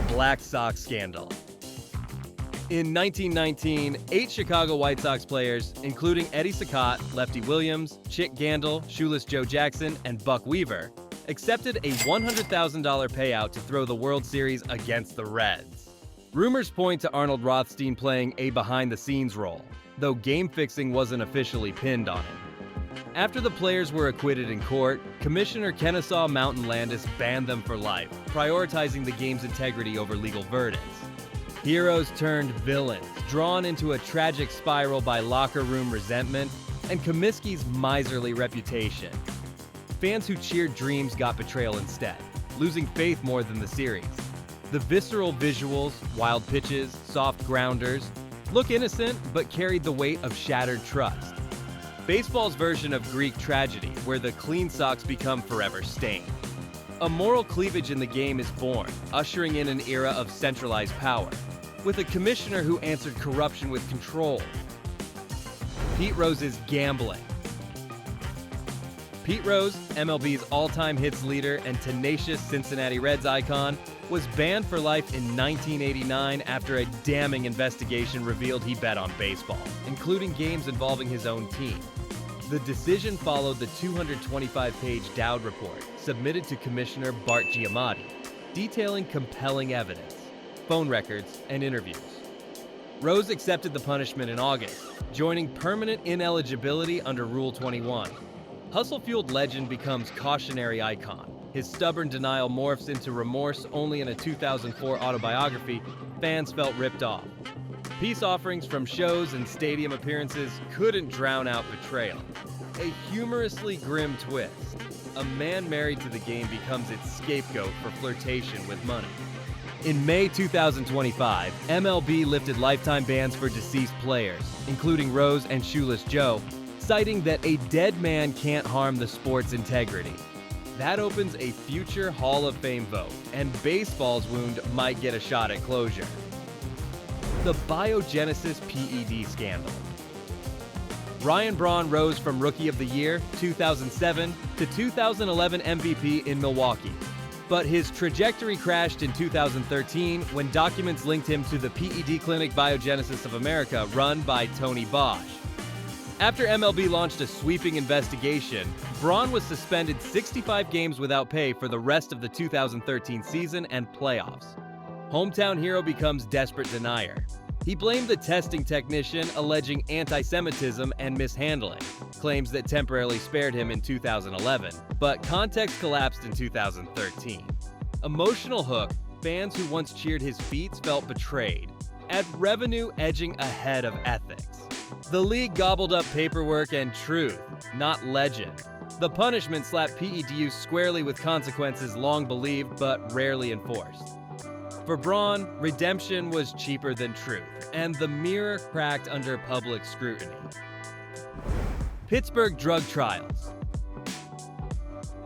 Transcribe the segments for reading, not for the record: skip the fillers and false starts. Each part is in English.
Black Sox Scandal. In 1919, 8 Chicago White Sox players, including Eddie Saccott, Lefty Williams, Chick Gandil, Shoeless Joe Jackson, and Buck Weaver, accepted a $100,000 payout to throw the World Series against the Reds. Rumors point to Arnold Rothstein playing a behind-the-scenes role, though game fixing wasn't officially pinned on him. After the players were acquitted in court, Commissioner Kennesaw Mountain Landis banned them for life, prioritizing the game's integrity over legal verdicts. Heroes turned villains, drawn into a tragic spiral by locker room resentment and Comiskey's miserly reputation. Fans who cheered dreams got betrayal instead, losing faith more than the series. The visceral visuals, wild pitches, soft grounders, look innocent but carried the weight of shattered trust. Baseball's version of Greek tragedy, where the clean Sox become forever stained. A moral cleavage in the game is born, ushering in an era of centralized power, with a commissioner who answered corruption with control. Pete Rose's gambling. Pete Rose, MLB's all-time hits leader and tenacious Cincinnati Reds icon, was banned for life in 1989 after a damning investigation revealed he bet on baseball, including games involving his own team. The decision followed the 225-page Dowd report submitted to Commissioner Bart Giamatti, detailing compelling evidence, phone records, and interviews. Rose accepted the punishment in August, joining permanent ineligibility under Rule 21. Hustle-fueled legend becomes cautionary icon. His stubborn denial morphs into remorse only in a 2004 autobiography. Fans felt ripped off. Peace offerings from shows and stadium appearances couldn't drown out betrayal. A humorously grim twist. A man married to the game becomes its scapegoat for flirtation with money. In May 2025, MLB lifted lifetime bans for deceased players, including Rose and Shoeless Joe, citing that a dead man can't harm the sport's integrity. That opens a future Hall of Fame vote, and baseball's wound might get a shot at closure. The Biogenesis PED Scandal. Ryan Braun rose from Rookie of the Year 2007 to 2011 MVP in Milwaukee, but his trajectory crashed in 2013 when documents linked him to the PED Clinic Biogenesis of America run by Tony Bosch. After MLB launched a sweeping investigation, Braun was suspended 65 games without pay for the rest of the 2013 season and playoffs. Hometown hero becomes desperate denier. He blamed the testing technician, alleging anti-Semitism and mishandling, claims that temporarily spared him in 2011, but context collapsed in 2013. Emotional hook, fans who once cheered his feats felt betrayed, at revenue edging ahead of ethics. The league gobbled up paperwork and truth, not legend. The punishment slapped PED use squarely with consequences long believed but rarely enforced. For Braun, redemption was cheaper than truth, and the mirror cracked under public scrutiny. Pittsburgh drug trials.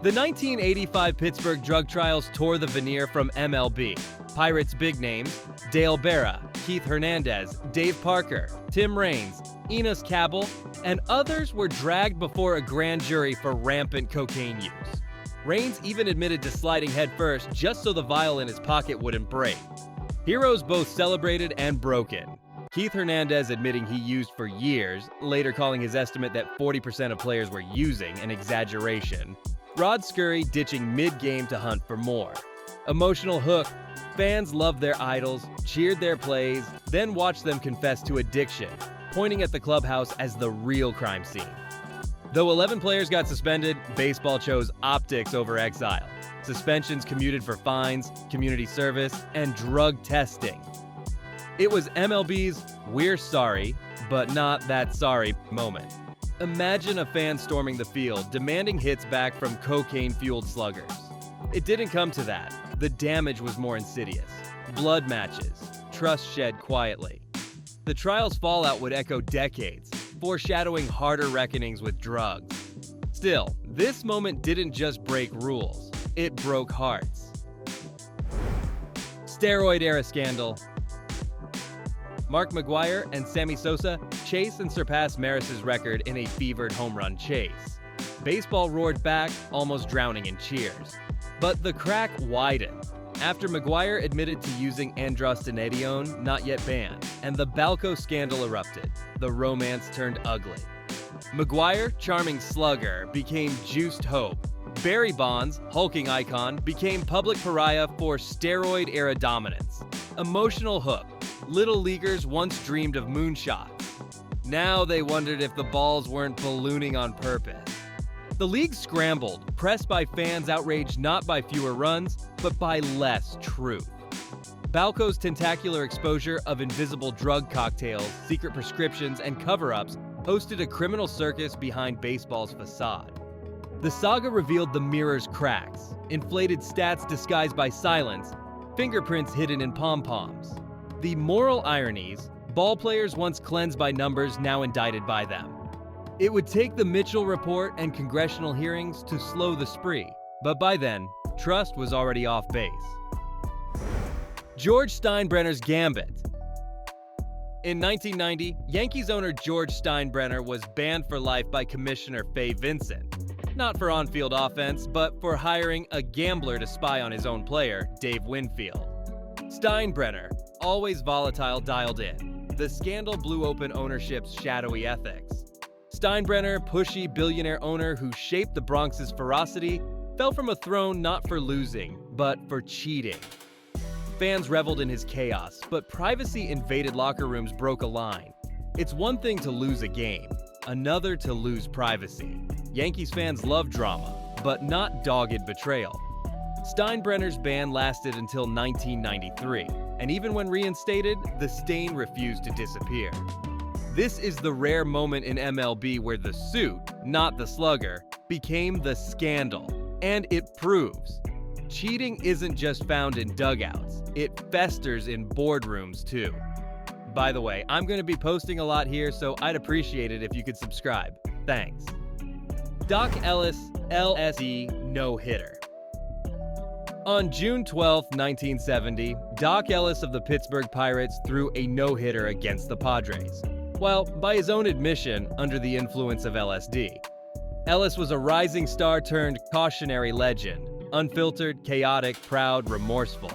The 1985 Pittsburgh drug trials tore the veneer from MLB. Pirates' big names, Dale Berra, Keith Hernandez, Dave Parker, Tim Raines, Enos Cabell, and others were dragged before a grand jury for rampant cocaine use. Raines even admitted to sliding headfirst just so the vial in his pocket wouldn't break. Heroes both celebrated and broken. Keith Hernandez admitting he used for years, later calling his estimate that 40% of players were using an exaggeration. Rod Scurry ditching mid-game to hunt for more. Emotional hook. Fans loved their idols, cheered their plays, then watched them confess to addiction, pointing at the clubhouse as the real crime scene. Though 11 players got suspended, baseball chose optics over exile. Suspensions commuted for fines, community service, and drug testing. It was MLB's "we're sorry, but not that sorry" moment. Imagine a fan storming the field, demanding hits back from cocaine-fueled sluggers. It didn't come to that. The damage was more insidious. Blood matches, trust shed quietly. The trial's fallout would echo decades, foreshadowing harder reckonings with drugs. Still, this moment didn't just break rules, it broke hearts. Steroid Era Scandal. Mark McGwire and Sammy Sosa chase and surpass Maris's record in a fevered home run chase. Baseball roared back, almost drowning in cheers. But the crack widened. after McGuire admitted to using androstenedione, not yet banned, and the Balco scandal erupted. The romance turned ugly. McGuire, charming slugger, became juiced hope. Barry Bonds, hulking icon, became public pariah for steroid era dominance. Emotional hook. Little leaguers once dreamed of moonshots. Now they wondered if the balls weren't ballooning on purpose. The league scrambled, pressed by fans outraged not by fewer runs, but by less truth. Balco's tentacular exposure of invisible drug cocktails, secret prescriptions, and cover-ups hosted a criminal circus behind baseball's facade. The saga revealed the mirror's cracks, inflated stats disguised by silence, fingerprints hidden in pom-poms. The moral ironies, ball players once cleansed by numbers now indicted by them. It would take the Mitchell report and congressional hearings to slow the spree, but by then, trust was already off base. George Steinbrenner's Gambit. In 1990, Yankees owner George Steinbrenner was banned for life by Commissioner Fay Vincent. Not for on-field offense, but for hiring a gambler to spy on his own player, Dave Winfield. Steinbrenner, always volatile, dialed in. The scandal blew open ownership's shadowy ethics. Steinbrenner, pushy billionaire owner who shaped the Bronx's ferocity, fell from a throne not for losing, but for cheating. Fans reveled in his chaos, but privacy invaded locker rooms broke a line. It's one thing to lose a game, another to lose privacy. Yankees fans love drama, but not dogged betrayal. Steinbrenner's ban lasted until 1993, and even when reinstated, the stain refused to disappear. This is the rare moment in MLB where the suit, not the slugger, became the scandal. And it proves, cheating isn't just found in dugouts, it festers in boardrooms too. By the way, I'm going to be posting a lot here, so I'd appreciate it if you could subscribe. Thanks. Doc Ellis, LSE no-hitter. On June 12, 1970, Doc Ellis of the Pittsburgh Pirates threw a no-hitter against the Padres. Well, by his own admission, under the influence of LSD. Ellis was a rising star turned cautionary legend, unfiltered, chaotic, proud, remorseful.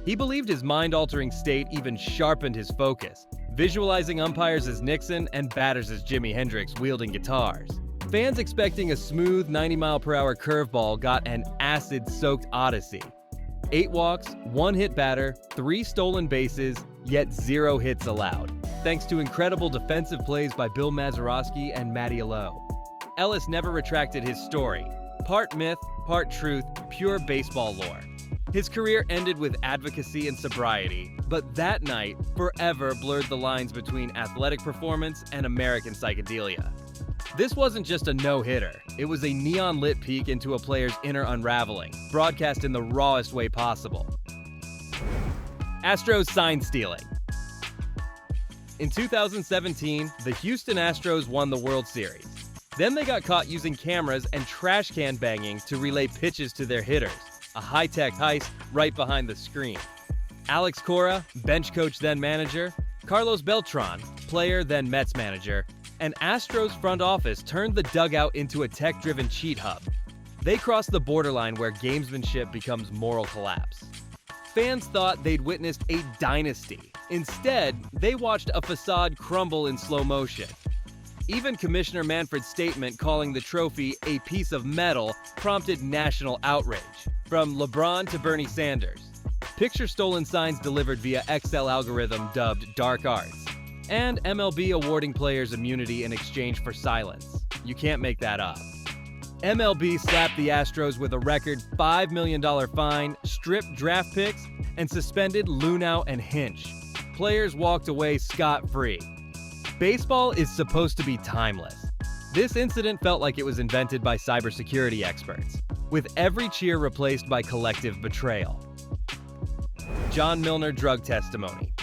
He believed his mind-altering state even sharpened his focus, visualizing umpires as Nixon and batters as Jimi Hendrix wielding guitars. Fans expecting a smooth 90-mile-per-hour curveball got an acid-soaked odyssey. 8 walks, 1 hit batter, 3 stolen bases, yet 0 hits allowed, thanks to incredible defensive plays by Bill Mazeroski and Matty Alou. Ellis never retracted his story. Part myth, part truth, pure baseball lore. His career ended with advocacy and sobriety, but that night forever blurred the lines between athletic performance and American psychedelia. This wasn't just a no-hitter, it was a neon-lit peek into a player's inner unraveling, broadcast in the rawest way possible. Astros sign stealing. In 2017, the Houston Astros won the World Series. Then they got caught using cameras and trash can banging to relay pitches to their hitters, a high-tech heist right behind the screen. Alex Cora, bench coach then manager, Carlos Beltran, player then Mets manager, and Astros front office turned the dugout into a tech-driven cheat hub. They crossed the borderline where gamesmanship becomes moral collapse. Fans thought they'd witnessed a dynasty. Instead, they watched a facade crumble in slow motion. Even Commissioner Manfred's statement calling the trophy a piece of metal prompted national outrage, from LeBron to Bernie Sanders. Picture-stolen signs delivered via Excel algorithm dubbed dark arts, and MLB awarding players immunity in exchange for silence. You can't make that up. MLB slapped the Astros with a record $5 million fine, stripped draft picks, and suspended Luhnow and Hinch. Players walked away scot-free. Baseball is supposed to be timeless. This incident felt like it was invented by cybersecurity experts, with every cheer replaced by collective betrayal. John Milner drug testimony.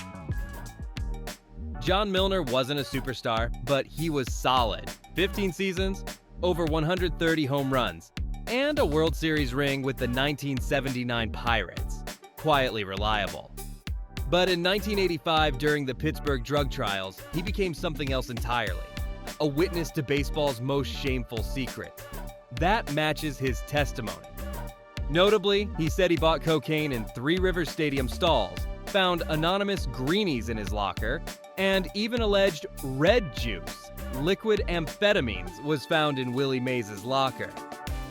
John Milner wasn't a superstar, but he was solid. 15 seasons, over 130 home runs, and a World Series ring with the 1979 Pirates. Quietly reliable. But in 1985, during the Pittsburgh drug trials, he became something else entirely. A witness to baseball's most shameful secret. That matches his testimony. Notably, he said he bought cocaine in Three Rivers Stadium stalls, found anonymous greenies in his locker, and even alleged red juice, liquid amphetamines, was found in Willie Mays' locker.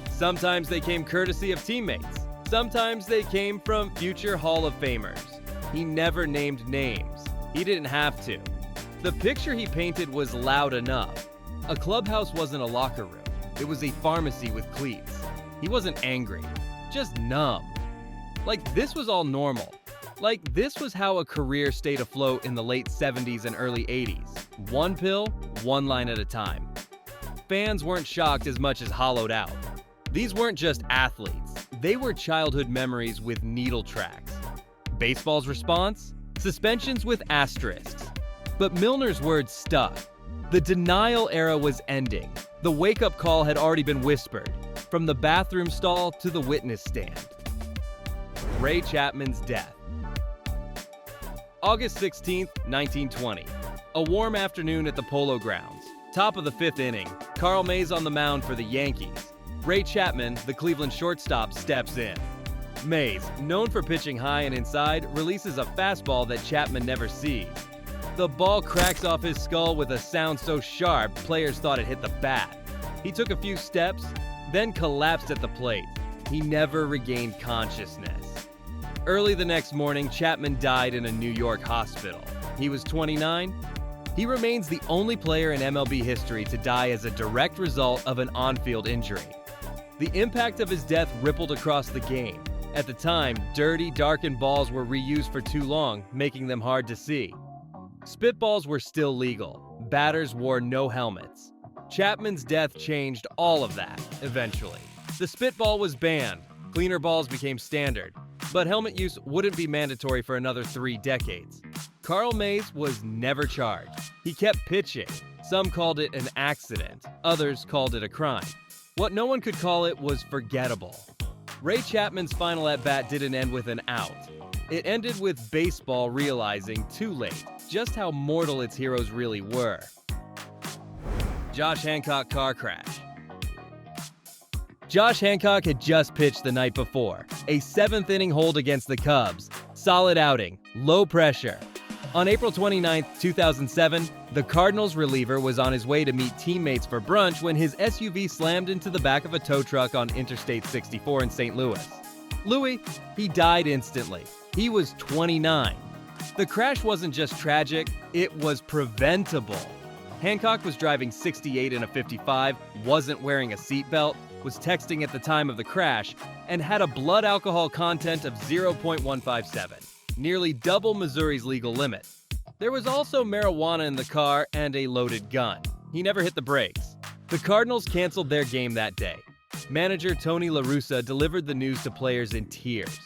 Sometimes they came courtesy of teammates. Sometimes they came from future Hall of Famers. He never named names. He didn't have to. The picture he painted was loud enough. A clubhouse wasn't a locker room. It was a pharmacy with cleats. He wasn't angry, just numb. Like this was all normal. Like this was how a career stayed afloat in the late 70s and early 80s. One pill, one line at a time. Fans weren't shocked as much as hollowed out. These weren't just athletes. They were childhood memories with needle tracks. Baseball's response? Suspensions with asterisks. But Milner's words stuck. The denial era was ending. The wake-up call had already been whispered, from the bathroom stall to the witness stand. Ray Chapman's death. August 16, 1920. A warm afternoon at the Polo Grounds. Top of the 5th inning. Carl Mays on the mound for the Yankees. Ray Chapman, the Cleveland shortstop, steps in. Mays, known for pitching high and inside, releases a fastball that Chapman never sees. The ball cracks off his skull with a sound so sharp, players thought it hit the bat. He took a few steps, then collapsed at the plate. He never regained consciousness. Early the next morning, Chapman died in a New York hospital. He was 29. He remains the only player in MLB history to die as a direct result of an on-field injury. The impact of his death rippled across the game. At the time, dirty, darkened balls were reused for too long, making them hard to see. Spitballs were still legal. Batters wore no helmets. Chapman's death changed all of that, eventually. The spitball was banned. Cleaner balls became standard. But helmet use wouldn't be mandatory for another 3 decades. Carl Mays was never charged. He kept pitching. Some called it an accident. Others called it a crime. What no one could call it was forgettable. Ray Chapman's final at-bat didn't end with an out. It ended with baseball realizing, too late, just how mortal its heroes really were. Josh Hancock car crash. Josh Hancock had just pitched the night before. A 7th-inning hold against the Cubs. Solid outing, low pressure. On April 29, 2007, the Cardinals reliever was on his way to meet teammates for brunch when his SUV slammed into the back of a tow truck on Interstate 64 in St. Louis. Louis, he died instantly. He was 29. The crash wasn't just tragic, it was preventable. Hancock was driving 68 in a 55, wasn't wearing a seatbelt, was texting at the time of the crash, and had a blood alcohol content of 0.157. Nearly double Missouri's legal limit. There was also marijuana in the car and a loaded gun. He never hit the brakes. The Cardinals canceled their game that day. Manager Tony La Russa delivered the news to players in tears.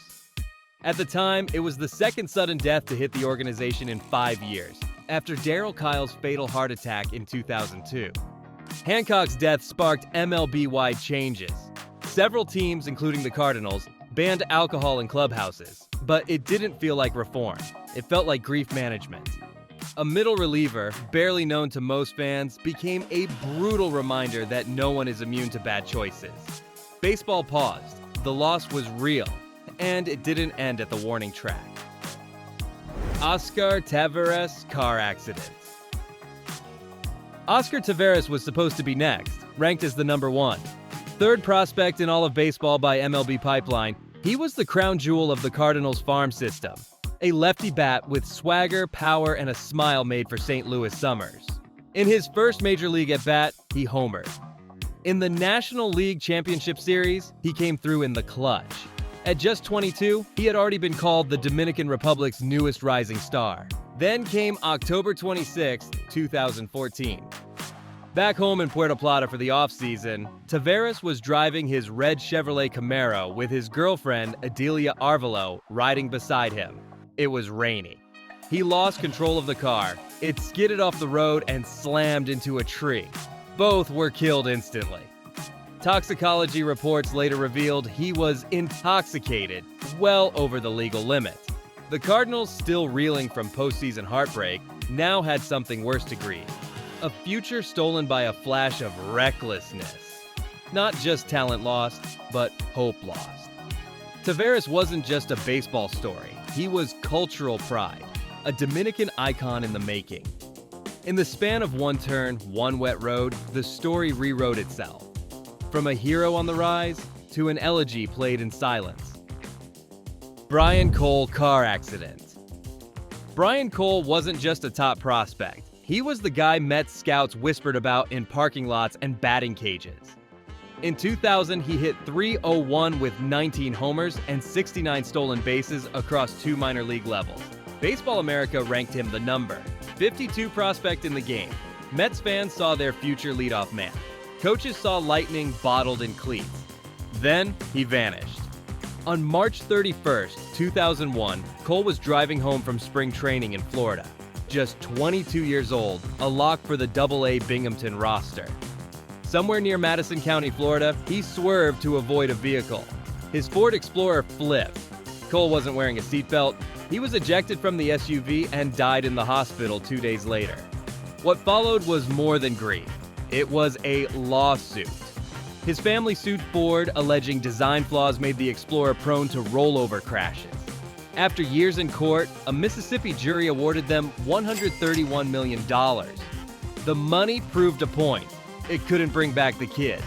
At the time, it was the second sudden death to hit the organization in 5 years, after Darryl Kyle's fatal heart attack in 2002. Hancock's death sparked MLB-wide changes. Several teams, including the Cardinals, banned alcohol in clubhouses, but it didn't feel like reform. It felt like grief management. A middle reliever, barely known to most fans, became a brutal reminder that no one is immune to bad choices. Baseball paused. The loss was real, and it didn't end at the warning track. Oscar Taveras car accident. Oscar Taveras was supposed to be next, ranked as the number 1. Third prospect in all of baseball by MLB Pipeline, he was the crown jewel of the Cardinals farm system. A lefty bat with swagger, power, and a smile made for St. Louis summers. In his first major league at-bat, he homered. In the National League Championship Series, he came through in the clutch. At just 22, he had already been called the Dominican Republic's newest rising star. Then came October 26, 2014. Back home in Puerto Plata for the offseason, Taveras was driving his red Chevrolet Camaro with his girlfriend, Adelia Arvelo, riding beside him. It was rainy. He lost control of the car. It skidded off the road and slammed into a tree. Both were killed instantly. Toxicology reports later revealed he was intoxicated, well over the legal limit. The Cardinals, still reeling from postseason heartbreak, now had something worse to grieve. A future stolen by a flash of recklessness. Not just talent lost, but hope lost. Taveras wasn't just a baseball story, he was cultural pride, a Dominican icon in the making. In the span of one turn, one wet road, the story rewrote itself. From a hero on the rise to an elegy played in silence. Brian Cole car accident. Brian Cole wasn't just a top prospect. He was the guy Mets scouts whispered about in parking lots and batting cages. In 2000, he hit .301 with 19 homers and 69 stolen bases across 2 minor league levels. Baseball America ranked him the number 52 prospect in the game. Mets fans saw their future leadoff man. Coaches saw lightning bottled in cleats. Then he vanished. On March 31st, 2001, Cole was driving home from spring training in Florida. Just 22 years old, a lock for the AA Binghamton roster. Somewhere near Madison County, Florida, he swerved to avoid a vehicle. His Ford Explorer flipped. Cole wasn't wearing a seatbelt. He was ejected from the SUV and died in the hospital 2 days later. What followed was more than grief. It was a lawsuit. His family sued Ford, alleging design flaws made the Explorer prone to rollover crashes. After years in court, a Mississippi jury awarded them $131 million. The money proved a point. It couldn't bring back the kid.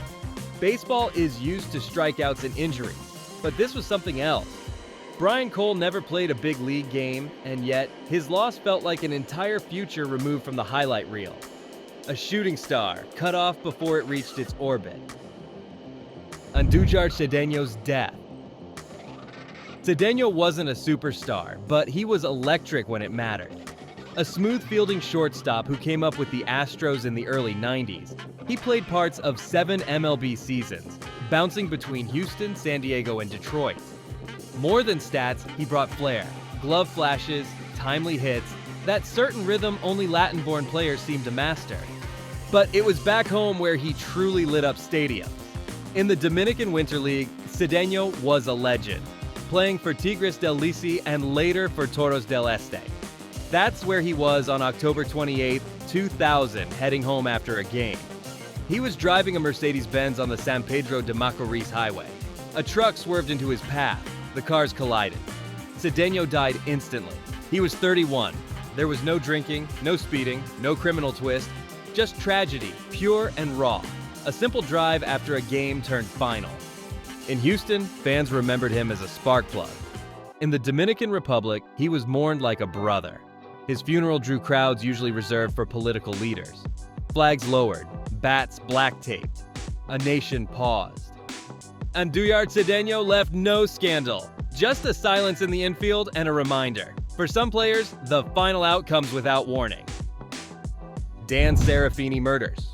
Baseball is used to strikeouts and injuries, but this was something else. Brian Cole never played a big league game, and yet his loss felt like an entire future removed from the highlight reel. A shooting star cut off before it reached its orbit. Andújar Cedeño's death. Cedeño wasn't a superstar, but he was electric when it mattered. A smooth-fielding shortstop who came up with the Astros in the early 90s, he played parts of 7 MLB seasons, bouncing between Houston, San Diego, and Detroit. More than stats, he brought flair, glove flashes, timely hits, that certain rhythm only Latin-born players seemed to master. But it was back home where he truly lit up stadiums. In the Dominican Winter League, Cedeño was a legend, playing for Tigres del Licey and later for Toros del Este. That's where he was on October 28, 2000, heading home after a game. He was driving a Mercedes-Benz on the San Pedro de Macorís highway. A truck swerved into his path. The cars collided. Cedeño died instantly. He was 31. There was no drinking, no speeding, no criminal twist, just tragedy, pure and raw. A simple drive after a game turned final. In Houston, fans remembered him as a spark plug. In the Dominican Republic, he was mourned like a brother. His funeral drew crowds usually reserved for political leaders. Flags lowered, bats black-taped. A nation paused. Andújar Cedeño left no scandal, just a silence in the infield and a reminder. For some players, the final out comes without warning. Serafini Murders.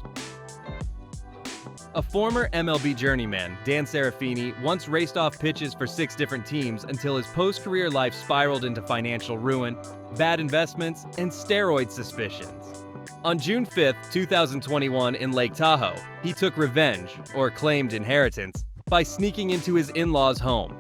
A former MLB journeyman, Dan Serafini once raced off pitches for 6 different teams until his post-career life spiraled into financial ruin, bad investments, and steroid suspicions. On June 5, 2021 in Lake Tahoe, he took revenge, or claimed inheritance, by sneaking into his in-laws' home.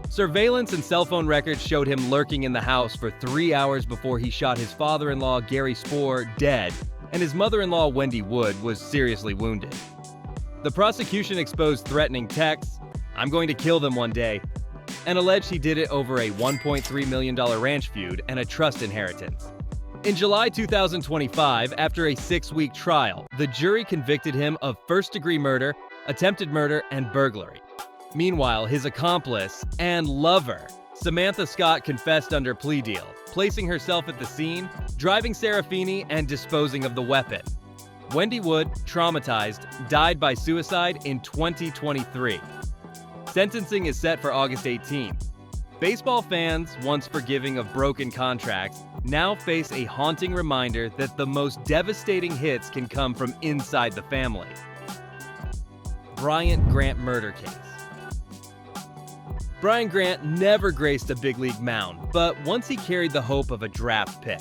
Surveillance and cell phone records showed him lurking in the house for 3 hours before he shot his father-in-law, Gary Spoor, dead, and his mother-in-law, Wendy Wood, was seriously wounded. The prosecution exposed threatening texts, "I'm going to kill them one day," and alleged he did it over a $1.3 million ranch feud and a trust inheritance. In July 2025, after a 6-week trial, the jury convicted him of first-degree murder, attempted murder, and burglary. Meanwhile, his accomplice and lover, Samantha Scott, confessed under plea deal, placing herself at the scene, driving Serafini, and disposing of the weapon. Wendy Wood, traumatized, died by suicide in 2023. Sentencing is set for August 18th. Baseball fans, once forgiving of broken contracts, now face a haunting reminder that the most devastating hits can come from inside the family. Bryant Grant murder case. Brian Grant never graced a big league mound, but once he carried the hope of a draft pick.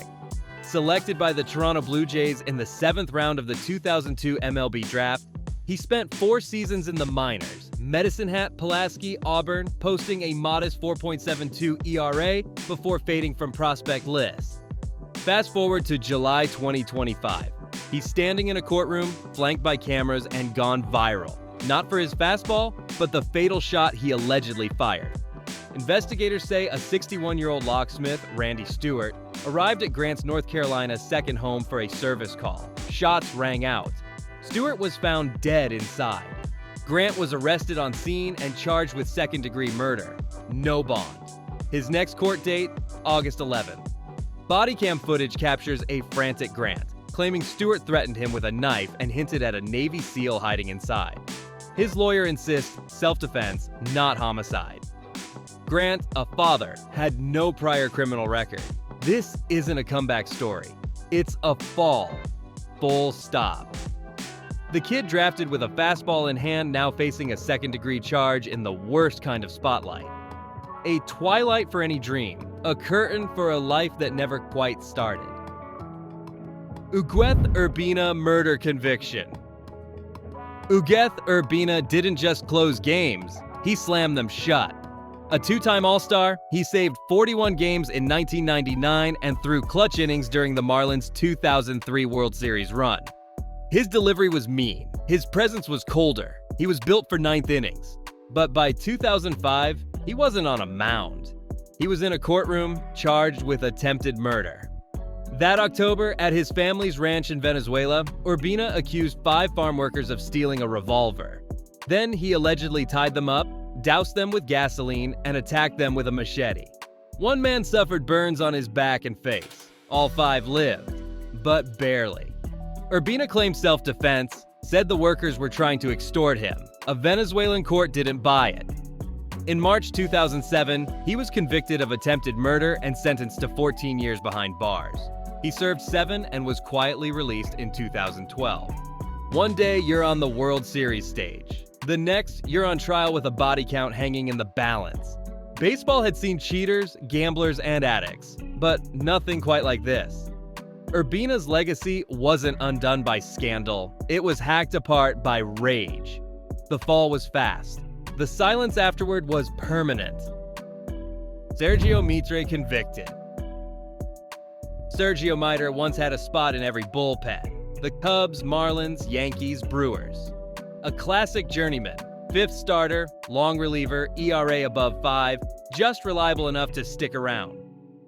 Selected by the Toronto Blue Jays in the 7th round of the 2002 MLB draft, he spent 4 seasons in the minors, Medicine Hat, Pulaski, Auburn, posting a modest 4.72 ERA before fading from prospect lists. Fast forward to July 2025. He's standing in a courtroom, flanked by cameras, and gone viral. Not for his fastball, but the fatal shot he allegedly fired. Investigators say a 61-year-old locksmith, Randy Stewart, arrived at Grant's North Carolina second home for a service call. Shots rang out. Stewart was found dead inside. Grant was arrested on scene and charged with second-degree murder. No bond. His next court date, August 11th. Body cam footage captures a frantic Grant, claiming Stewart threatened him with a knife and hinted at a Navy SEAL hiding inside. His lawyer insists self-defense, not homicide. Grant, a father, had no prior criminal record. This isn't a comeback story. It's a fall. Full stop. The kid drafted with a fastball in hand now facing a second-degree charge in the worst kind of spotlight. A twilight for any dream, a curtain for a life that never quite started. Ugueth Urbina murder conviction. Ugueth Urbina didn't just close games, he slammed them shut. A two-time All-Star, he saved 41 games in 1999 and threw clutch innings during the Marlins' 2003 World Series run. His delivery was mean, his presence was colder, he was built for ninth innings. But by 2005, he wasn't on a mound. He was in a courtroom, charged with attempted murder. That October, at his family's ranch in Venezuela, Urbina accused 5 farm workers of stealing a revolver. Then he allegedly tied them up, doused them with gasoline, and attacked them with a machete. One man suffered burns on his back and face. All 5 lived, but barely. Urbina claimed self-defense, said the workers were trying to extort him. A Venezuelan court didn't buy it. In March 2007, he was convicted of attempted murder and sentenced to 14 years behind bars. He served 7 and was quietly released in 2012. One day, you're on the World Series stage. The next, you're on trial with a body count hanging in the balance. Baseball had seen cheaters, gamblers, and addicts, but nothing quite like this. Urbina's legacy wasn't undone by scandal. It was hacked apart by rage. The fall was fast. The silence afterward was permanent. Sergio Mitre convicted. Sergio Mitre once had a spot in every bullpen. The Cubs, Marlins, Yankees, Brewers. A classic journeyman, 5th starter, long reliever, ERA above 5, just reliable enough to stick around.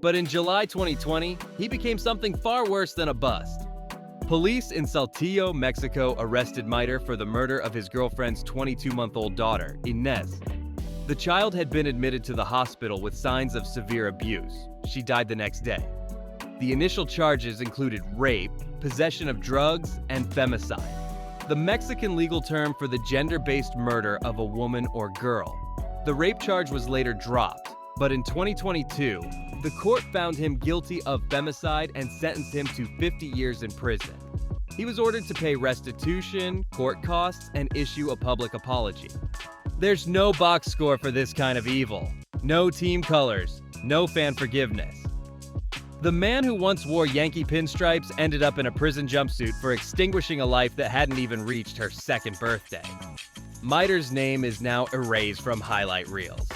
But in July 2020, he became something far worse than a bust. Police in Saltillo, Mexico arrested Mitre for the murder of his girlfriend's 22-month-old daughter, Inez. The child had been admitted to the hospital with signs of severe abuse. She died the next day. The initial charges included rape, possession of drugs, and femicide, the Mexican legal term for the gender-based murder of a woman or girl. The rape charge was later dropped, but in 2022, the court found him guilty of femicide and sentenced him to 50 years in prison. He was ordered to pay restitution, court costs, and issue a public apology. There's no box score for this kind of evil. No team colors, no fan forgiveness. The man who once wore Yankee pinstripes ended up in a prison jumpsuit for extinguishing a life that hadn't even reached her 2nd birthday. Mitre's name is now erased from highlight reels.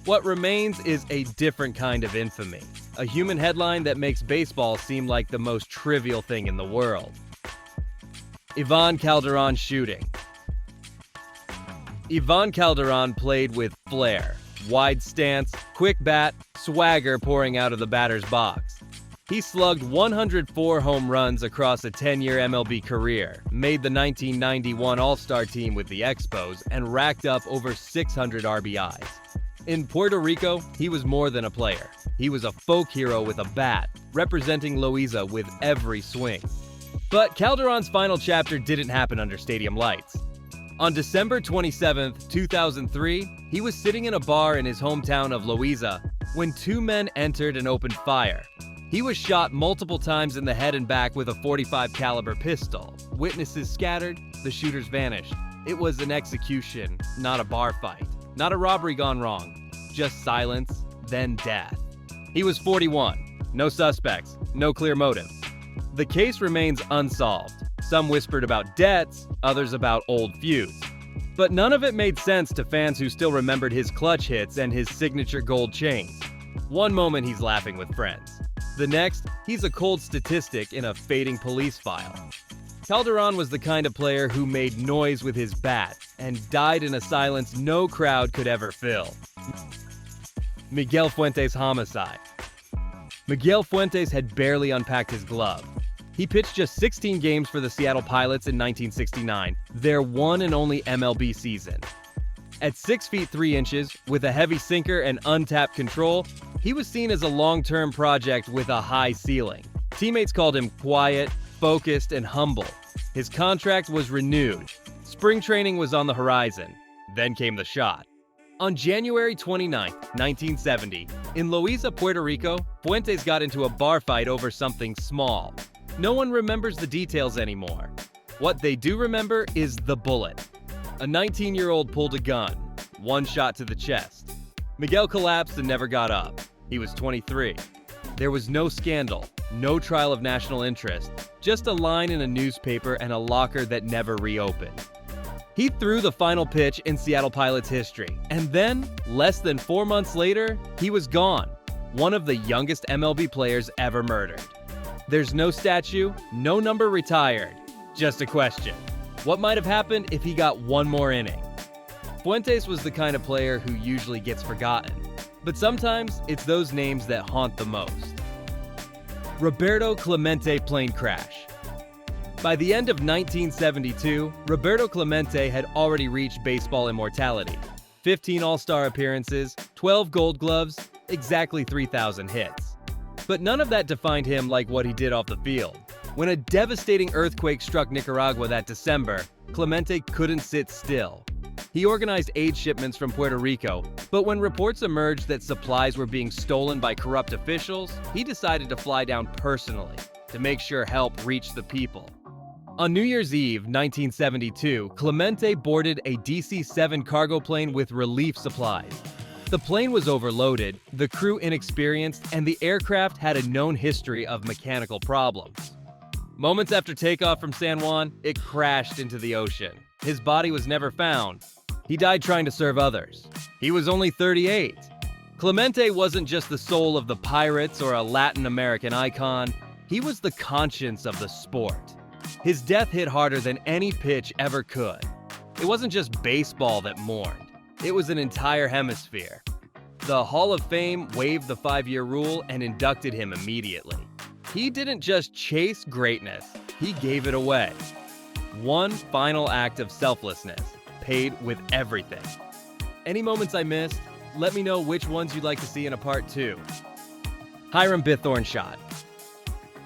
What remains is a different kind of infamy, a human headline that makes baseball seem like the most trivial thing in the world. Iván Calderón shooting. Iván Calderón played with flair, wide stance, quick bat, swagger pouring out of the batter's box. He slugged 104 home runs across a 10-year MLB career, made the 1991 All-Star team with the Expos, and racked up over 600 RBIs. In Puerto Rico, he was more than a player. He was a folk hero with a bat, representing Loíza with every swing. But Calderón's final chapter didn't happen under stadium lights. On December 27, 2003, he was sitting in a bar in his hometown of Loíza when 2 men entered and opened fire. He was shot multiple times in the head and back with a .45 caliber pistol. Witnesses scattered, the shooters vanished. It was an execution, not a bar fight. Not a robbery gone wrong. Just silence, then death. He was 41. No suspects, no clear motive. The case remains unsolved. Some whispered about debts, others about old feuds. But none of it made sense to fans who still remembered his clutch hits and his signature gold chains. One moment he's laughing with friends. The next, he's a cold statistic in a fading police file. Calderón was the kind of player who made noise with his bat and died in a silence no crowd could ever fill. Miguel Fuentes' homicide. Miguel Fuentes had barely unpacked his glove. He pitched just 16 games for the Seattle Pilots in 1969, their one and only MLB season. At 6 feet 3 inches, with a heavy sinker and untapped control, he was seen as a long-term project with a high ceiling. Teammates called him quiet, focused, and humble. His contract was renewed. Spring training was on the horizon. Then came the shot. On January 29, 1970, in Loíza, Puerto Rico, Fuentes got into a bar fight over something small. No one remembers the details anymore. What they do remember is the bullet. A 19-year-old pulled a gun, one shot to the chest. Miguel collapsed and never got up. He was 23. There was no scandal, no trial of national interest, just a line in a newspaper and a locker that never reopened. He threw the final pitch in Seattle Pilots history, and then, less than 4 months later, he was gone, one of the youngest MLB players ever murdered. There's no statue, no number retired, just a question. What might have happened if he got one more inning? Fuentes was the kind of player who usually gets forgotten, but sometimes it's those names that haunt the most. Roberto Clemente plane crash. By the end of 1972, Roberto Clemente had already reached baseball immortality. 15 All-Star appearances, 12 Gold Gloves, exactly 3,000 hits. But none of that defined him like what he did off the field. When a devastating earthquake struck Nicaragua that December, Clemente couldn't sit still. He organized aid shipments from Puerto Rico, but when reports emerged that supplies were being stolen by corrupt officials, he decided to fly down personally to make sure help reached the people. On New Year's Eve, 1972, Clemente boarded a DC-7 cargo plane with relief supplies. The plane was overloaded, the crew inexperienced, and the aircraft had a known history of mechanical problems. Moments after takeoff from San Juan, it crashed into the ocean. His body was never found. He died trying to serve others. He was only 38. Clemente wasn't just the soul of the Pirates or a Latin American icon. He was the conscience of the sport. His death hit harder than any pitch ever could. It wasn't just baseball that mourned. It was an entire hemisphere. The Hall of Fame waived the 5-year rule and inducted him immediately. He didn't just chase greatness, he gave it away. One final act of selflessness, paid with everything. Any moments I missed? Let me know which ones you'd like to see in a part 2. Hiram Bithorn shot.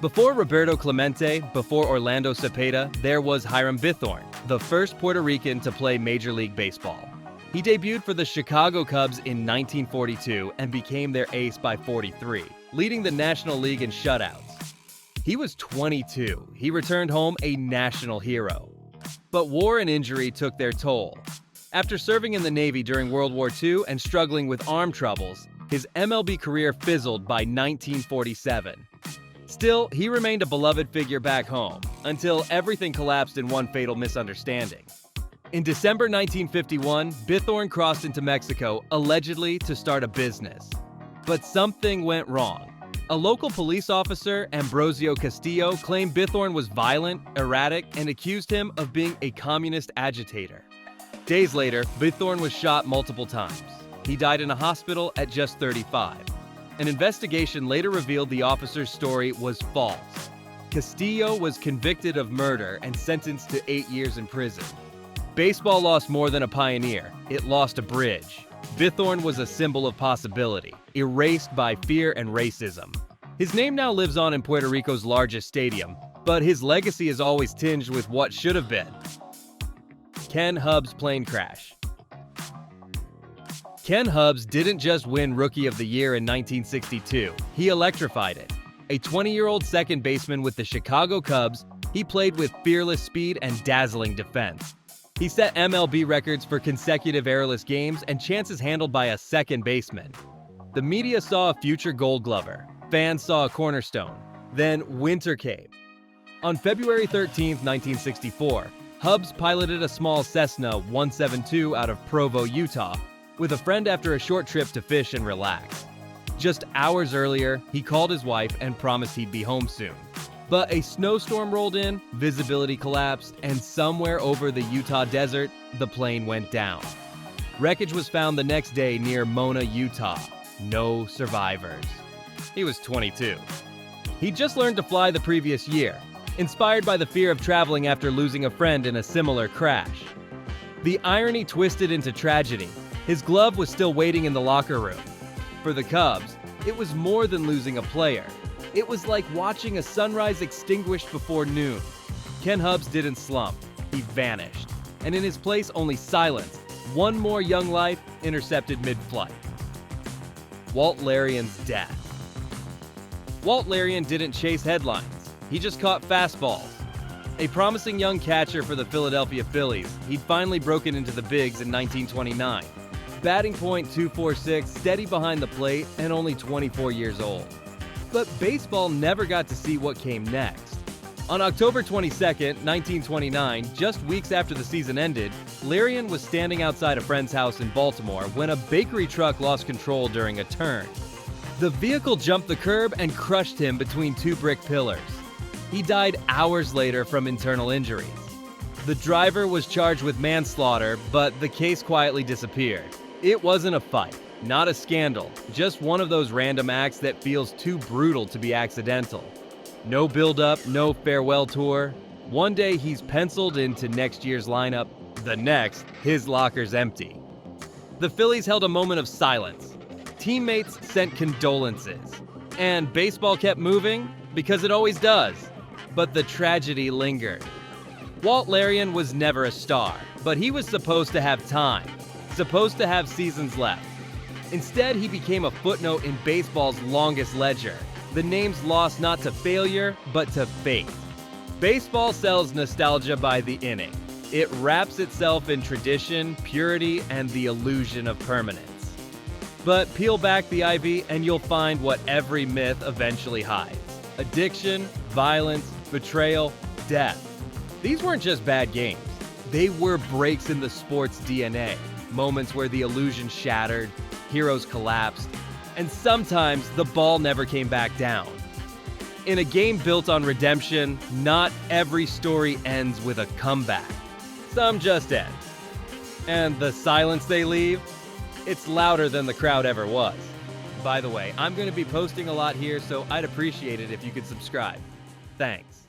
Before Roberto Clemente, before Orlando Cepeda, there was Hiram Bithorn, the first Puerto Rican to play Major League Baseball. He debuted for the Chicago Cubs in 1942 and became their ace by 43, leading the National League in shutouts. He was 22. He returned home a national hero. But war and injury took their toll. After serving in the Navy during World War II and struggling with arm troubles, his MLB career fizzled by 1947. Still, he remained a beloved figure back home, until everything collapsed in one fatal misunderstanding. In December 1951, Bithorn crossed into Mexico, allegedly to start a business. But something went wrong. A local police officer, Ambrosio Castillo, claimed Bithorn was violent, erratic, and accused him of being a communist agitator. Days later, Bithorn was shot multiple times. He died in a hospital at just 35. An investigation later revealed the officer's story was false. Castillo was convicted of murder and sentenced to 8 years in prison. Baseball lost more than a pioneer. It lost a bridge. Bithorn was a symbol of possibility, erased by fear and racism. His name now lives on in Puerto Rico's largest stadium, but his legacy is always tinged with what should have been. Ken Hubbs plane crash. Ken Hubbs didn't just win Rookie of the Year in 1962, he electrified it. A 20-year-old second baseman with the Chicago Cubs, he played with fearless speed and dazzling defense. He set MLB records for consecutive errorless games and chances handled by a second baseman. The media saw a future Gold Glover, fans saw a cornerstone, then winter came. On February 13, 1964, Hubbs piloted a small Cessna 172 out of Provo, Utah, with a friend after a short trip to fish and relax. Just hours earlier, he called his wife and promised he'd be home soon. But a snowstorm rolled in, visibility collapsed, and somewhere over the Utah desert, the plane went down. Wreckage was found the next day near Mona, Utah. no survivors. He was 22. He'd just learned to fly the previous year, inspired by the fear of traveling after losing a friend in a similar crash. The irony twisted into tragedy. His glove was still waiting in the locker room. For the Cubs, it was more than losing a player. It was like watching a sunrise extinguished before noon. Ken Hubbs didn't slump. He vanished. And in his place, only silence. One more young life intercepted mid-flight. Walt Lerian's death. Walt Lerian didn't chase headlines. He just caught fastballs. A promising young catcher for the Philadelphia Phillies, he'd finally broken into the bigs in 1929. Batting point .246, steady behind the plate, and only 24 years old. But baseball never got to see what came next. On October 22, 1929, just weeks after the season ended, Lerian was standing outside a friend's house in Baltimore when a bakery truck lost control during a turn. The vehicle jumped the curb and crushed him between two brick pillars. He died hours later from internal injuries. The driver was charged with manslaughter, but the case quietly disappeared. It wasn't a fight, not a scandal, just one of those random acts that feels too brutal to be accidental. No build-up, no farewell tour. One day he's penciled into next year's lineup. The next, his locker's empty. The Phillies held a moment of silence. Teammates sent condolences. And baseball kept moving, because it always does. But the tragedy lingered. Walt Lerian was never a star, but he was supposed to have time. Supposed to have seasons left. Instead, he became a footnote in baseball's longest ledger. The name's lost not to failure, but to fate. Baseball sells nostalgia by the inning. It wraps itself in tradition, purity, and the illusion of permanence. But peel back the ivy and you'll find what every myth eventually hides. Addiction, violence, betrayal, death. These weren't just bad games. They were breaks in the sport's DNA. Moments where the illusion shattered, heroes collapsed, and sometimes the ball never came back down. In a game built on redemption, not every story ends with a comeback. Some just end. And the silence they leave, it's louder than the crowd ever was. By the way, I'm going to be posting a lot here, so I'd appreciate it if you could subscribe. Thanks.